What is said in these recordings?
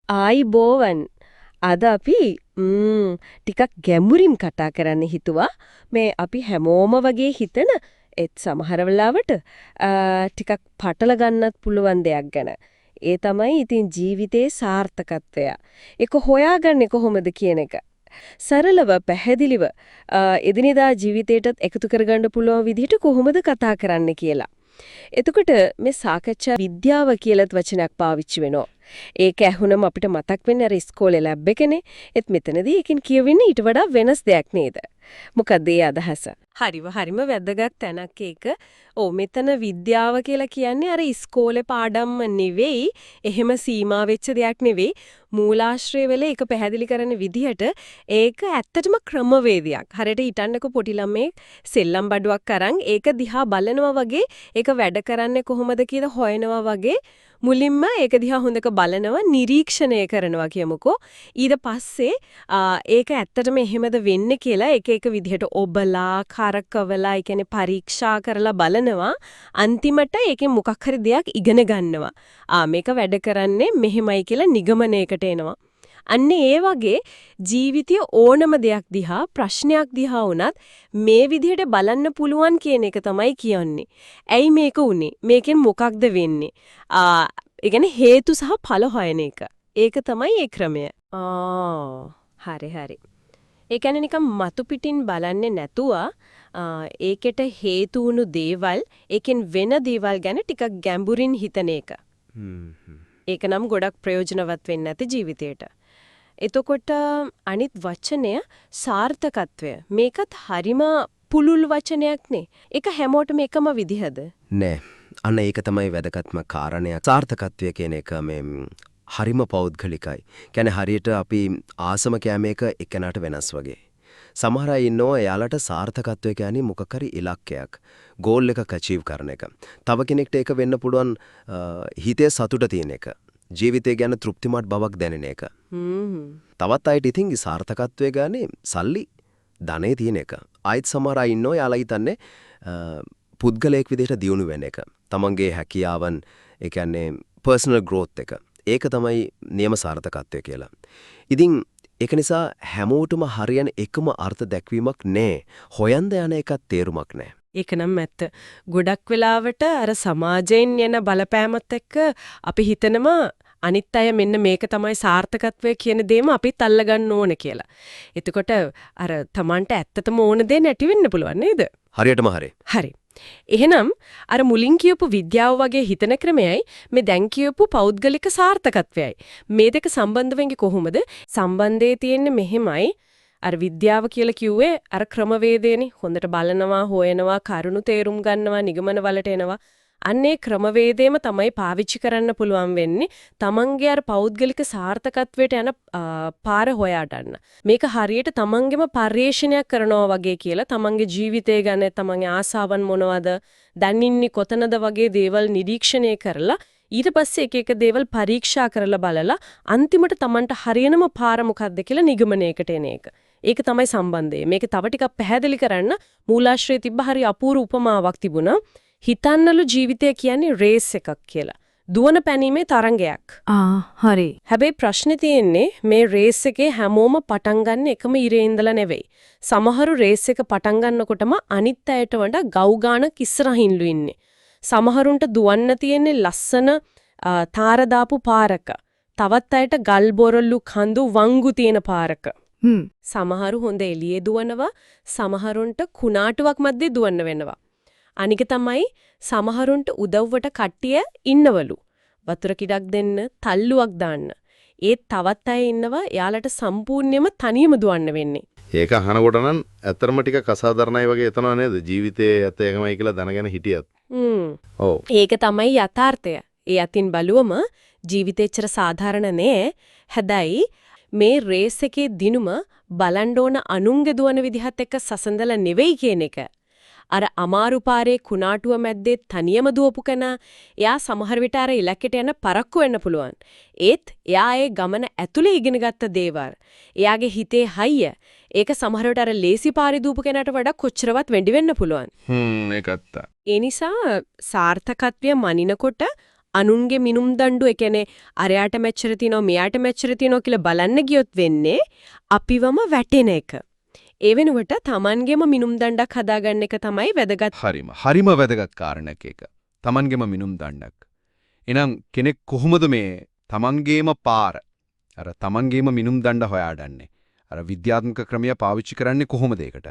ආයිබෝවන් අද අපි ටිකක් ගැඹුරින් කතා කරන්න හිතුවා මේ අපි හැමෝම වගේ හිතන ඒත් සමහර වෙලාවට ටිකක් පටල ගන්නත් පුළුවන් දෙයක් ගැන. ඒ තමයි ඉතින් ජීවිතේ සාර්ථකත්වය. ඒක හොයාගන්නේ කොහොමද කියන එක. සරලව පැහැදිලිව එදිනෙදා ජීවිතේටත් එකතු කරගන්න පුළුවන් විදිහට කොහොමද කතා කරන්න කියලා. එතකොට මේ සාකච්ඡා විද්‍යාව කියලාත් වචනයක් පාවිච්චි වෙනවා. ඒක ඇහුනම අපිට මතක් වෙන්නේ අර ඉස්කෝලේ ලැබ් එකනේ. ඒත් මෙතනදී එකෙන් කියවෙන්නේ ඊට වඩා වෙනස් දෙයක් නේද? මොකද ඒ අදහස? හරිම වැදගත් තැනක් ඒක. ඔව් මෙතන විද්‍යාව කියලා කියන්නේ අර ඉස්කෝලේ පාඩම් නෙවෙයි. එහෙම සීමා වෙච්ච දෙයක් නෙවෙයි. මූලාශ්‍රය වල ඒක පැහැදිලි කරන විදිහට ඒක ඇත්තටම ක්‍රමවේදයක්. හරියට හිතන්නකො පොඩි ළමෙක් සෙල්ලම් බඩුවක් අරන් ඒක දිහා බලනවා වගේ ඒක වැඩ කරන්නේ කොහොමද කියලා හොයනවා වගේ මුලින්ම ඒක දිහා හොඳක බලනවා නිරීක්ෂණය කරනවා කියමුකෝ. ඊට පස්සේ ඒක ඇත්තටම එහෙමද වෙන්නේ කියලා එක විදිහට ඔබලා කරකවලා ඒ කියන්නේ පරීක්ෂා කරලා බලනවා. අන්තිමට ඒකෙන් මොකක් හරි දෙයක් ඉගෙන ගන්නවා. මේක වැඩ කරන්නේ මෙහෙමයි කියලා නිගමනයකට එනවා. අන්න ඒ වගේ ජීවිතයේ ඕනම දෙයක් දිහා ප්‍රශ්නයක් දිහා වුණත් මේ විදිහට බලන්න පුළුවන් කියන එක තමයි කියන්නේ. ඇයි මේක උනේ? මේකෙන් මොකක්ද වෙන්නේ? ඒ කියන්නේ හේතු සහ ඵල හොයන එක. ඒක තමයි ඒ ක්‍රමය. හරි. ඒ කියන්නේ නිකන් මතු පිටින් බලන්නේ නැතුව ඒකට හේතු වුණු දේවල්, ඒකෙන් වෙන දේවල් ගැන ටිකක් ගැඹුරින් හිතන එක. ඒක නම් ගොඩක් ප්‍රයෝජනවත් වෙන්නේ නැති ජීවිතේට. එතකොට අනිත් වචනය සාර්ථකත්වය. මේකත් හරිම පුළුල් වචනයක් නේ. ඒක හැමෝටම එකම විදිහද? නෑ. අන්න ඒක තමයි වැදගත්ම කාරණය. සාර්ථකත්වය කියන එක මේ හරිම පෞද්ගලිකයි. කියන්නේ හරියට අපි ආසම කැමේක එකනට වෙනස් වගේ. සමහර අය ඉන්නවා එයාලට සාර්ථකත්වය කියන්නේ මොකක් හරි ඉලක්කයක්, ගෝල් එකක් අචීව් කරන එක. තව කෙනෙක්ට ඒක වෙන්න පුළුවන් හිතේ සතුට තියෙන එක. ජීවිතය ගැන තෘප්තිමත් බවක් දැනෙන එක. තවත් අයට ඉතින් සාර්ථකත්වය ගන්නේ සල්ලි, ධනෙ තියෙන එක. ආයිත් සමහර අය ඉන්නවා යාලා හිතන්නේ පුද්ගලයෙක් විදිහට දියුණු වෙන එක. තමන්ගේ හැකියාවන්, ඒ කියන්නේ පර්සනල් growth එක. ඒක තමයි නියම සාර්ථකත්වය කියලා. ඉතින් ඒක නිසා හැමෝටම හරියන එකම අර්ථ දැක්වීමක් නෑ. හොයන්න යන එකක් තේරුමක් නෑ. ඒක නම් ඇත්ත. ගොඩක් වෙලාවට අර සමාජයෙන් යන බලපෑමත් එක්ක අපි හිතනවා අනිත් අය මෙන්න මේක තමයි සාර්ථකත්වය කියන දේම අපිත් අල්ලගන්න ඕන කියලා. එතකොට අර Tamanට ඇත්තටම ඕන දේ නැති වෙන්න පුළුවන් නේද? හරියටම හරි. හරි. එහෙනම් අර මුලින් කියපු විද්‍යාව වගේ හිතන ක්‍රමයයි මේ දැන් කියපු පෞද්ගලික සාර්ථකත්වයයි. මේ දෙක සම්බන්ධ වෙන්නේ කොහොමද? සම්බන්ධයේ තියෙන්නේ මෙහෙමයි. අර විද්‍යාව කියලා කිව්වේ අර ක්‍රමවේදයනේ. හොඳට බලනවා, හොයනවා, කරුණු තේරුම් ගන්නවා, නිගමන වලට එනවා. අන්නේ ක්‍රමවේදයම තමයි පාවිච්චි කරන්න පුළුවන් වෙන්නේ. තමන්ගේ අර පෞද්ගලික සාර්ථකත්වයට යන පාර හොයා ගන්න. මේක හරියට තමන්ගේම පරිශ්‍රණයක් කරනවා වගේ කියලා තමන්ගේ ජීවිතය ගැන, තමන්ගේ ආසාවන් මොනවද, දැන් ඉන්නේ කොතනද වගේ දේවල් නිරීක්ෂණය කරලා ඊට පස්සේ එක දේවල් පරීක්ෂා කරලා බලලා අන්තිමට තමන්ට හරියනම පාර මොකක්ද කියලා නිගමනයකට එන එක. ඒක තමයි සම්බන්ධය. මේක තව ටිකක් පැහැදිලි කරන්න මූලාශ්‍රයේ තිබ්බ හරි අපූර්ව උපමාවක් තිබුණා. හිතන්නලු ජීවිතය කියන්නේ රේස් එකක් කියලා. දුවන පැනීමේ තරංගයක්. හරි. හැබැයි ප්‍රශ්නේ තියෙන්නේ මේ රේස් එකේ හැමෝම පටන් ගන්න එකම ඉරේ ඉඳලා නෙවෙයි. සමහරු රේස් එක පටන් ගන්නකොටම අනිත් අයට වඩා ගව් ගානක් ඉස්සරහින්ලු ඉන්නේ. සමහරුන්ට දුවන්න තියෙන්නේ ලස්සන තාර දාපු පාරක. තවත් අයට ගල් බොරළු කඳු වංගු තියෙන පාරක. සමහරු හොඳ එළියේ දුවනවා, සමහරුන්ට කුණාටුවක් මැද්දේ දුවන්න වෙනවා. අනික තමයි සමහරුන්ට උදව්වට කට්ටිය ඉන්නවලු. වතුර කිඩක් දෙන්න, තල්ලුවක් දාන්න. ඒත් තවත් අය ඉන්නවා එයාලට සම්පූර්ණයෙන්ම තනියම දුවන්න වෙන්නේ. ඒක අහනකොට නම් ඇත්තටම ටිකක් අසාධාරණයි වගේ එතනවා නේද? ජීවිතයේ ඇත්ත එකමයි කියලා දැනගෙන හිටියත්. ඔව්. ඒක තමයි යථාර්ථය. ඒ අතින් බලුවම ජීවිතේච්චර සාධාරණ නෑ. හැබැයි මේ රේස් එකේ දිනුම බලන්න ඕන අනුන්ගේ දුවන විදිහත් එක්ක සසඳලා නෙවෙයි කියන එක. අර අමාරු පාරේ කුණාටුව මැද්දේ තනියම දුවපු කෙනා එයා සමහර විට අර ඉලක්කයට යන පරක්කු වෙන්න පුළුවන්. ඒත් එයා ඒ ගමන ඇතුලේ ඉගෙනගත්ත දේවල්. එයාගේ හිතේ හයිය. ඒක සමහර විට අර ලේසි පාරේ දුවපු කෙනාට වඩා කොච්චරවත් වෙන්න පුළුවන්. ඒකත්. ඒ නිසා සාර්ථකත්වය මනිනකොට අනුන්ගේ මිනුම් දඬු ඒ කියන්නේ අරයාට මෙච්චර තියනවා මෙයාට මෙච්චර තියනවා කියලා බලන්න ගියොත් වෙන්නේ අපිවම වැටෙන එක. ඒ වෙනුවට Tamanගෙම මිනුම් දණ්ඩක් හදාගන්න එක තමයි වැදගත්. හරිම වැදගත් කාරණයක් ඒක. Tamanගෙම මිනුම් දණ්ඩක්. එහෙනම් කෙනෙක් කොහොමද මේ Tamanගේම පාර අර Tamanගේම මිනුම් දණ්ඩ හොයාගන්නේ? අර විද්‍යාත්මක ක්‍රමය පාවිච්චි කරන්නේ කොහොමද ඒකට?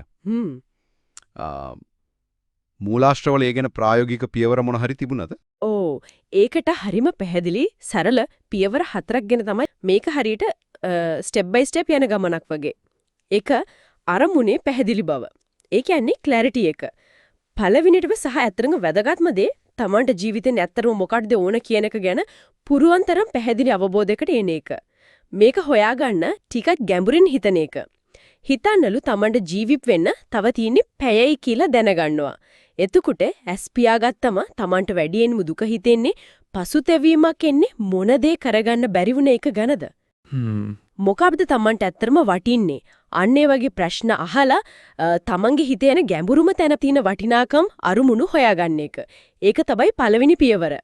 මූලාශ්‍රවල ඒ ගැන ප්‍රායෝගික පියවර මොන හරි තිබුණද? ඕ ඒකට හරිම පැහැදිලි සරල පියවර 4ක් ගැන තමයි මේක හරියට ස්ටෙප් බයි ස්ටෙප් යන ගමනක් වගේ. ඒක අරමුණේ පැහැදිලි බව. ඒ කියන්නේ ක්ලැරිටි එක. පළවෙනිටම සහ ඇත්තටම වැදගත්ම දේ Tamanට ජීවිතේ ඇත්තටම මොකක්ද ඕන කියන එක ගැන පුරුවන් තරම් පැහැදිලි අවබෝධයකට එන එක. මේක හොයාගන්න ටිකක් ගැඹුරින් හිතන එක. හිතන්නලු Tamanට ජීවිත වෙන්න තව තියෙන්නේ පැයයි කියලා දැනගන්නවා. එතකොට ඇස් පියාගත්තම Tamanට වැඩියෙන්ම දුක හිතෙන්නේ පසුතැවීමක් එන්නේ මොන දේ කරගන්න බැරි වුණ එක ගැනද? මොකක්ද Tamanට ඇත්තටම වටින්නේ? අන්න ඒ වගේ ප්‍රශ්න අහලා Tamanගේ හිතේ යන ගැඹුරුම තැන තියෙන වටිනාකම් අරුමුණු හොයාගන්න එක. ඒක තමයි පළවෙනි පියවර.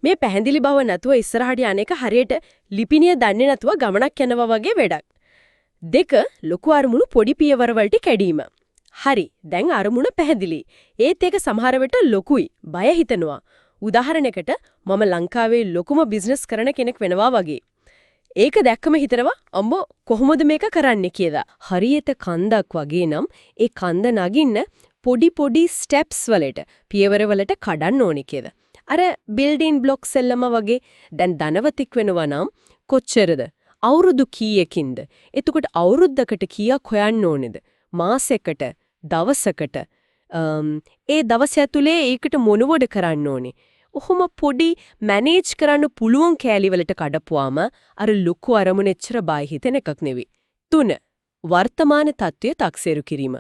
මේ පැහැදිලි බව නැතුව ඉස්සරහට යන්නේක හරියට ලිපිනිය දන්නේ නැතුව ගමනක් යනවා වගේ වැඩක්. 2 ලොකු අරමුණු පොඩි පියවර වලට කැඩීම. හරි දැන් අරමුණ පැහැදිලි. ඒත් ඒක සමහර වෙලට ලොකුයි බය හිතනවා. උදාහරණයකට මම ලංකාවේ ලොකුම බිස්නස් කරන කෙනෙක් වෙනවා වගේ. ඒක දැක්කම හිතනවා අම්මෝ කොහොමද මේක කරන්නේ කියලා. හරියට කන්දක් වගේ නම් ඒ කන්ද නගින්න පොඩි පොඩි ස්ටෙප්ස් වලට පියවර වලට කඩන්න ඕනේ කියලා. අර බිල්ඩින් බ්ලොක්ස් එල්ලම වගේ දැන් ධනවතෙක් වෙනවා නම් කොච්චරද? අවුරුදු කීයකින්ද? එතකොට අවුරුද්දකට කීයක් හොයන්න ඕනේද? මාසයකට, දවසකට ඒ දවස් ඇතුලේ ඒකට මොනවද කරන්න ඕනේ? ඔහොම පොඩි මැනේජ් කරන්න පුළුවන් කෑලි වලට කඩපුවාම අර ලොකු අරමුණ එච්චර බය හිතෙන එකක් නෙවෙයි. 3 වර්තමාන තත්ත්වය තක්සේරු කිරීම.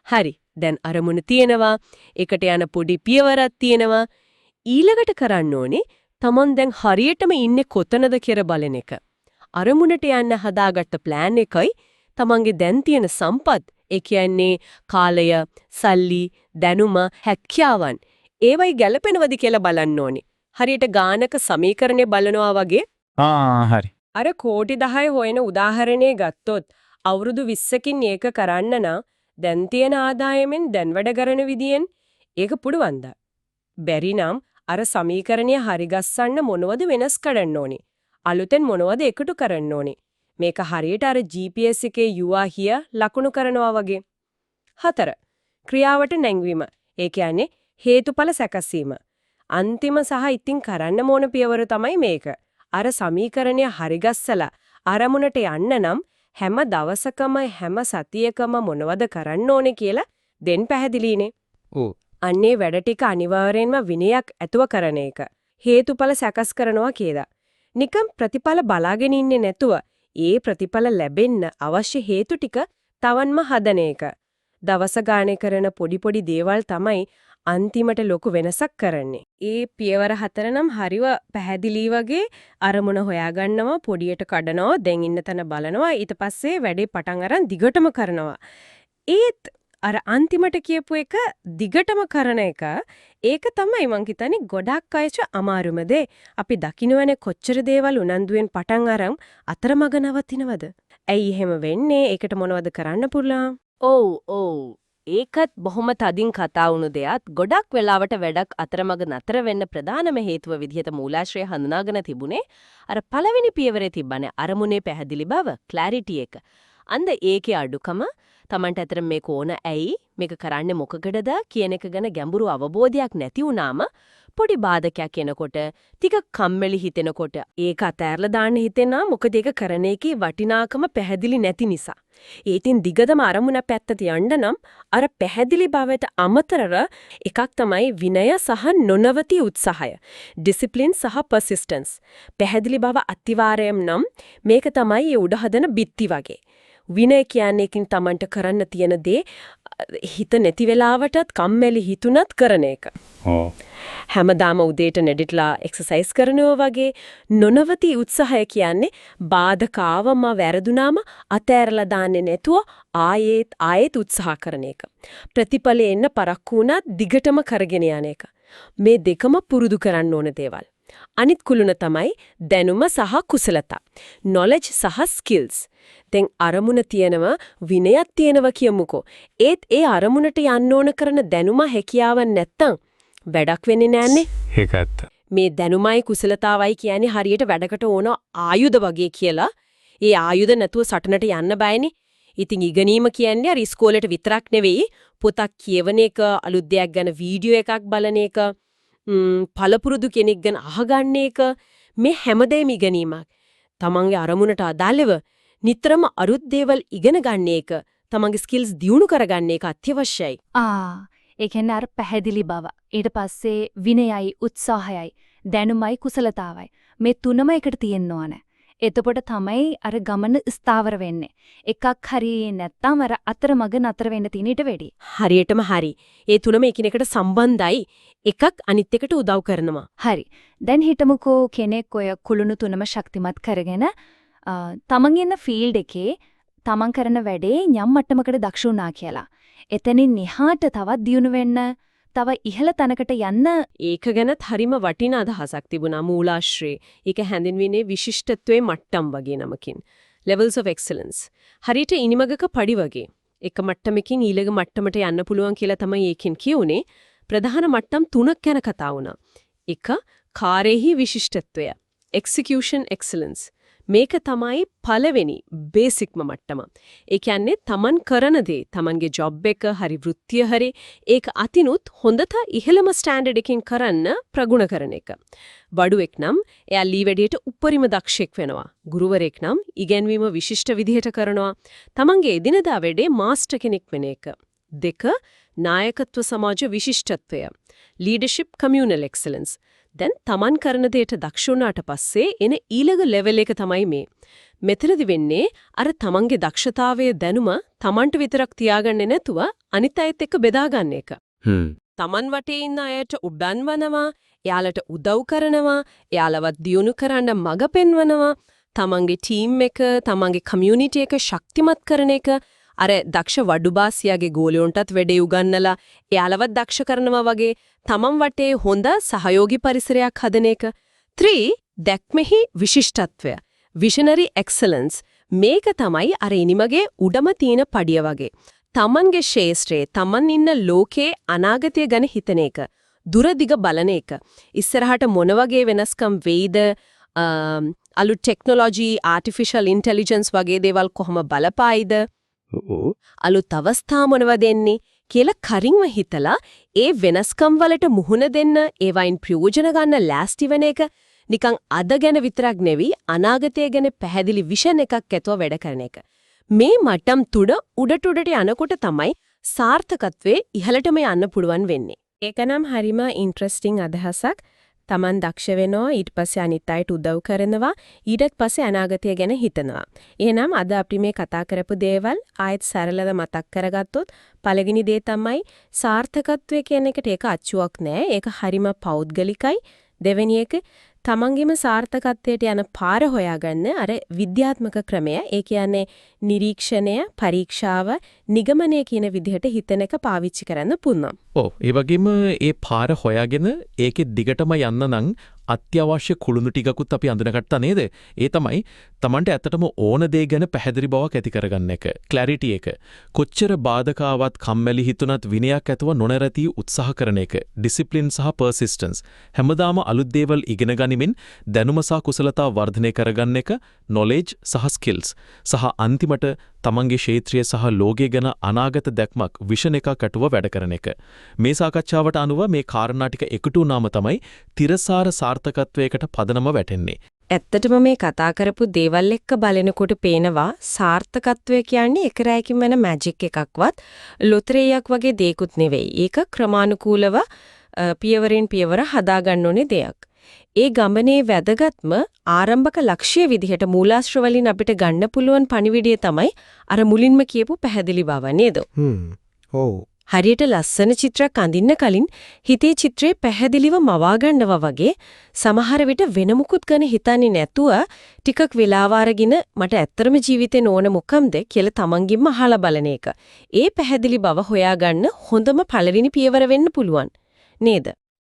හරි දැන් අරමුණ තියෙනවා, ඒකට යන පොඩි පියවරක් තියෙනවා. ඊළඟට කරන්න ඕනේ Taman දැන් හරියටම ඉන්නේ කොතනද කියලා බලන එක. අරමුණට යන්න හදාගත්ත ප්ලෑන් එකයි Tamanගේ දැන් තියෙන සම්පත්, ඒ කියන්නේ කාලය, සල්ලි, දැනුම, හැකියාවන් ඒවයි ගැලපෙනවද කියලා බලන්න ඕනේ. හරියට ගානක සමීකරණය බලනවා වගේ. හරි. අර කෝටි 10 හොයන උදාහරණේ ගත්තොත් අවුරුදු 20කින් ඒක කරන්න නම් දැන් තියෙන ආදායමෙන් දැන් වැඩ කරන විදියෙන් ඒක පුළුවන්ද? බැරි නම් අර සමීකරණය හරි ගස්සන්න මොනවද වෙනස් කරන්න ඕනේ? අලුතෙන් මොනවද එකතු කරන්න ඕනේ? මේක හරියට අර GPS එකේ you are here ලකුණු කරනවා වගේ. 4 ක්‍රියාවට නැංවීම. ඒ කියන්නේ හේතුඵල සැකසීම. අන්තිම සහ ඉතින් කරන්න ඕන පියවර තමයි මේක. අර සමීකරණය හරිගස්සලා අරමුණට යන්න නම් හැම දවසකම හැම සතියකම මොනවද කරන්න ඕනේ කියලා දෙන් පැහැදිලිනේ. ඔව්. අන්නේ වැඩ ටික අනිවාර්යෙන්ම විනයක් ඇතුව කරන එක. හේතුඵල සැකස් කරනවා කියලා. නිකම් ප්‍රතිඵල බලාගෙන ඉන්නේ නැතුව ඒ ප්‍රතිඵල ලැබෙන්න අවශ්‍ය හේතු ටික තවන්ම හදන එක. දවස ගානේ කරන පොඩි පොඩි දේවල් තමයි අන්තිමට ලොකු වෙනසක් කරන්නේ. ඒ පියවර 4 නම් හරිව පැහැදිලි වගේ අරමුණ හොයාගන්නවා, පොඩියට කඩනවා, දැන් ඉන්න තැන බලනවා, ඊට පස්සේ වැඩේ පටන් අරන් දිගටම කරනවා. ඒත් අර අන්තිමට කියපු එක දිගටම කරන එක ඒක තමයි මං හිතන්නේ ගොඩක් අයච අමාරුම දේ. අපි දකින්නවනේ කොච්චර දේවල් උනන්දුවෙන් පටන් අරන් අතරමඟ නවතිනවද? ඇයි එහෙම වෙන්නේ? ඒකට මොනවද කරන්න පුළුවන්? ඔව් ඒකත් බොහොම තදින් කතා වුණු දෙයක්. ගොඩක් වෙලාවට වැඩක් අතරමඟ නතර වෙන්න ප්‍රධානම හේතුව විදිහට මූලාශ්‍රය හඳුනාගෙන තිබුණේ අර පළවෙනි පියවරේ තිබ්බනේ අරමුණේ පැහැදිලි බව, ක්ලැරිටි එක. අන්ද ඒකේ අඩුකම Tamanට අතර මේක ඕන ඇයි, මේක කරන්නේ මොකකටද කියන එක ගැන ගැඹුරු අවබෝධයක් නැති වුණාම පොඩි බාධකයක් එනකොට, ටික කම්මැලි හිතෙනකොට ඒක අතෑරලා දාන්න හිතෙනා මොකද ඒක කරන එකේ වටිනාකම පැහැදිලි නැති නිසා. ඒතින් දිගටම අරමුණ පැත්තට යන්න නම් අර පැහැදිලි බවට අමතරව එකක් තමයි විනය සහ නොනවති උත්සාහය. ඩිසිප්ලින් සහ පර්සිස්ටන්ස්. පැහැදිලි බව අතිවාරයම් නම් මේක තමයි උඩ හදන බිත්ති වගේ. විනය කියන්නේ කින් Tamanට කරන්න තියෙන දේ හිත නැති වෙලාවටත් කම්මැලි හිතුණත් කරන එක. හැමදාම උදේට නැඩිටලා එක්සර්සයිස් කරනවා වගේ. නොනවති උත්සාහය කියන්නේ බාධකාවම වැරදුනාම අතෑරලා දාන්නේ නැතුව ආයෙත් උත්සාහ කරන එක. ප්‍රතිඵලෙ එන්න පරක්කු වුණත් දිගටම කරගෙන යන එක. මේ දෙකම පුරුදු කරන්න ඕන දේවල්. අනිත් කුළුණ තමයි දැනුම සහ කුසලතා. knowledge සහ skills. දැන් අරමුණ තියෙනවා විනයක් තියෙනවා කියමුකෝ. ඒත් ඒ අරමුණට යන්න ඕන කරන දැනුම හැකියාව නැත්තම් වැඩක් වෙන්නේ නැන්නේ. ඒක ඇත්ත. මේ දැනුමයි කුසලතාවයි කියන්නේ හරියට වැඩකට ඕන ආයුධ වගේ කියලා. ඒ ආයුධ නැතුව සටනට යන්න බෑනේ. ඉතින් ඉගෙනීම කියන්නේ අර ඉස්කෝලේට විතරක් නෙවෙයි පොතක් කියවන එක, අලුත් දෙයක් ගැන වීඩියෝ එකක් බලන එක, පළපුරුදු කෙනෙක් ගැන අහගන්න එක මේ හැමදේම ඉගෙනීමක්. තමන්ගේ අරමුණට අදාළව නිතරම අලුත් දේවල් ඉගෙන ගන්න එක, තමන්ගේ ස්කිල්ස් දියුණු කරගන්න එක අත්‍යවශ්‍යයි. ඒ කියන්නේ අර පැහැදිලි බව. ඊට පස්සේ විනයයි, උත්සාහයයි, දැනුමයි, කුසලතාවයි. මේ තුනම එකට තියෙන්න ඕන. එතකොට තමයි අර ගමන ස්ථාවර වෙන්නේ. එකක් හරියේ නැත්නම් අර අතරමඟ නතර වෙන්න තියෙන ඊට වෙඩි. හරියටම හරි. ඒ තුනම එකිනෙකට සම්බන්ධයි. එකක් අනිත් එකට උදව් කරනවා. හරි. දැන් හිතමුකෝ කෙනෙක් ඔය කුළුණු තුනම ශක්තිමත් කරගෙන තමන් ඉන්න ෆීල්ඩ් එකේ තමන් කරන වැඩේ යම් මට්ටමකට දක්ෂ වුණා කියලා. එතනින් එහාට තවත් දියුණු වෙන්න, තව ඉහළ තැනකට යන්න ඒක ගැනත් හරිම වටින අදහසක් තිබුණා මූලාශ්‍රේ. ඒක හැඳින්වෙන්නේ විශිෂ්ටත්වයේ මට්ටම් වගේ නමකින්. levels of excellence. හරියට ඉනිමගක පඩි වගේ. එක මට්ටමකින් ඊළඟ මට්ටමට යන්න පුළුවන් කියලා තමයි ඒකෙන් කියුනේ. ප්‍රධාන මට්ටම් තුනක් ගැන කතා වුණා. එක කාර්යෙහි විශිෂ්ටත්වය. execution excellence. මේක තමයි පළවෙනි බේසික්ම මට්ටම. ඒ කියන්නේ තමන් කරන දේ, තමන්ගේ ජොබ් එක හරි වෘත්තිය හරි ඒක අතිනුත් හොඳට ඉහළම ස්ටෑන්ඩඩ් එකකින් කරන්න ප්‍රගුණ කරන එක. වඩුවෙක් නම් එයා ලී වැඩේට උපරිම දක්ෂෙක් වෙනවා. ගුරුවරයෙක් නම් ඉගෙනීම විශිෂ්ට විදිහට කරනවා. තමන්ගේ එදිනදා වැඩේ මාස්ටර් කෙනෙක් වෙන එක. දෙක නායකත්ව සමාජ විශිෂ්ටත්වය. leadership communal excellence. දැන් තමන් කරන දෙයට දක්ෂ වුණාට පස්සේ එන ඊළඟ ලෙවල් එක තමයි මේ. මෙතනදි වෙන්නේ අර තමන්ගේ දක්ෂතාවයේ දැනුම තමන්ට විතරක් තියාගන්නේ නැතුව අනිත් අයත් එක්ක බෙදා ගන්න එක. තමන් වටේ ඉන්න අයට උඩන්වනවා, එයාලට උදව් කරනවා, එයාලවත් දියුණු කරන්න මඟ පෙන්වනවා, තමන්ගේ ටීම් එක, තමන්ගේ කමියුනිටි එක ශක්තිමත් කරන එක, අර දක්ෂ වඩුබාසියාගේ ගෝලියොන්ටත් වැඩේ උගන්නලා එයාලවත් දක්ෂ කරනවා වගේ තමන් වටේ හොඳ සහයෝගී පරිසරයක් හදන එක. 3 දැක්මෙහි විශිෂ්ටත්වය. visionary excellence. මේක තමයි අර ඉනිමගේ උඩම තියෙන පඩිය වගේ. තමන්ගේ ශේෂ්ත්‍රයේ තමන් ඉන්න ලෝකේ අනාගතය ගැන හිතන එක. දුරදිග බලන එක. ඉස්සරහට මොන වගේ වෙනස්කම් වෙයිද? අලුත් ටෙක්නොලොජි, ආටිෆිෂල් ඉන්ටෙලිජන්ස් වගේ දේවල් කොහොම බලපායිද? අලුත් අවස්ථා මොනවද එන්නේ කියලා කරින්ව හිතලා ඒ වෙනස්කම් වලට මුහුණ දෙන්න, ඒවයින් ප්‍රයෝජන ගන්න ලෑස්ති වෙන එක නිකන් අද ගැන විතරක් නෙවෙයි අනාගතය ගැන පැහැදිලි විෂන් එකක් ඇතුව වැඩ කරන එක. මේ මට්ටම් තුඩ උඩට යනකොට තමයි සාර්ථකත්වයේ ඉහළටම යන්න පුළුවන් වෙන්නේ. ඒක නම් හරිම ඉන්ටරෙස්ටිං අදහසක්. තමන් දක්ෂ වෙනවා, ඊට පස්සේ අනිත් අයට උදව් කරනවා, ඊට පස්සේ අනාගතය ගැන හිතනවා. එහෙනම් අද අපි මේ කතා කරපු දේවල් ආයෙත් සරලව මතක් කරගත්තොත් පළවෙනි දේ තමයි සාර්ථකත්වය කියන එකට ඒක අච්චුවක් නෑ. ඒක හරිම පෞද්ගලිකයි. දෙවෙනි එක තමන්ගේම සාර්ථකත්වයට යන පාර හොයාගන්න අර විද්‍යාත්මක ක්‍රමය. ඒ කියන්නේ නිරීක්ෂණය, පරීක්ෂාව, නිගමනය කියන විදිහට හිතන එක පාවිච්චි කරන්න පුළුවන්. ඔව් ඒ වගේම ඒ පාර හොයාගෙන ඒකේ දිගටම යන්න නම් අත්‍යවශ්‍ය කුළුණු ටිකකුත් අපි අඳුනගත්තා නේද? ඒ තමයි Tamanට ඇත්තටම ඕන දේ ගැන පැහැදිලි බවක් ඇති කරගන්න එක. ක්ලැරිටි එක. කොච්චර බාධකාවත් කම්මැලි හිතුණත් විනයක් ඇතුව නොනැරතී උත්සාහ කරන එක. ඩිසිප්ලින් සහ පර්සිස්ටන්ස්. හැමදාම අලුත් දේවල් ඉගෙන ගනිමින් දැනුම සහ කුසලතා වර්ධනය කරගන්න එක. knowledge සහ skills. සහ අන්තිමට තමන්ගේ ක්ෂේත්‍රය සහ ලෝකය ගැන අනාගත දැක්මක් විෂන් එකක් අටුව වැඩ කරන එක. මේ සාකච්ඡාවට අනුව මේ කාරණා ටික එකතු වුණාම තමයි තිරසාර සාර්ථකත්වයකට පදනම වැටෙන්නේ. ඇත්තටම මේ කතා කරපු දේවල් එක්ක බලනකොට පේනවා සාර්ථකත්වය කියන්නේ එක රැයකින් වෙන මැජික් එකක්වත් ලොතරැයියක් වගේ දෙයක්ුත් නෙවෙයි. ඒක ක්‍රමානුකූලව පියවරෙන් පියවර හදාගන්න ඕනේ දෙයක්. ඒ ගමනේ වැදගත්ම ආරම්භක ලක්ෂ්‍ය විදිහට මූලාශ්‍ර වලින් අපිට ගන්න පුළුවන් පණිවිඩය තමයි අර මුලින්ම කියපු පැහැදිලි බව නේද? ඔව්. හරියට ලස්සන චිත්‍රයක් අඳින්න කලින් හිතේ චිත්‍රේ පැහැදිලිව මවා ගන්නවා වගේ සමහර විට වෙන මුකුත් ගැන හිතන්නේ නැතුව ටිකක් වෙලාව අරගෙන මට ඇත්තරම ජීවිතේ ඕන මොකම්ද කියලා තමන්ගින්ම අහලා බලන එක. ඒ පැහැදිලි බව හොයාගන්න හොඳම පළවෙනි පියවර වෙන්න පුළුවන්. නේද?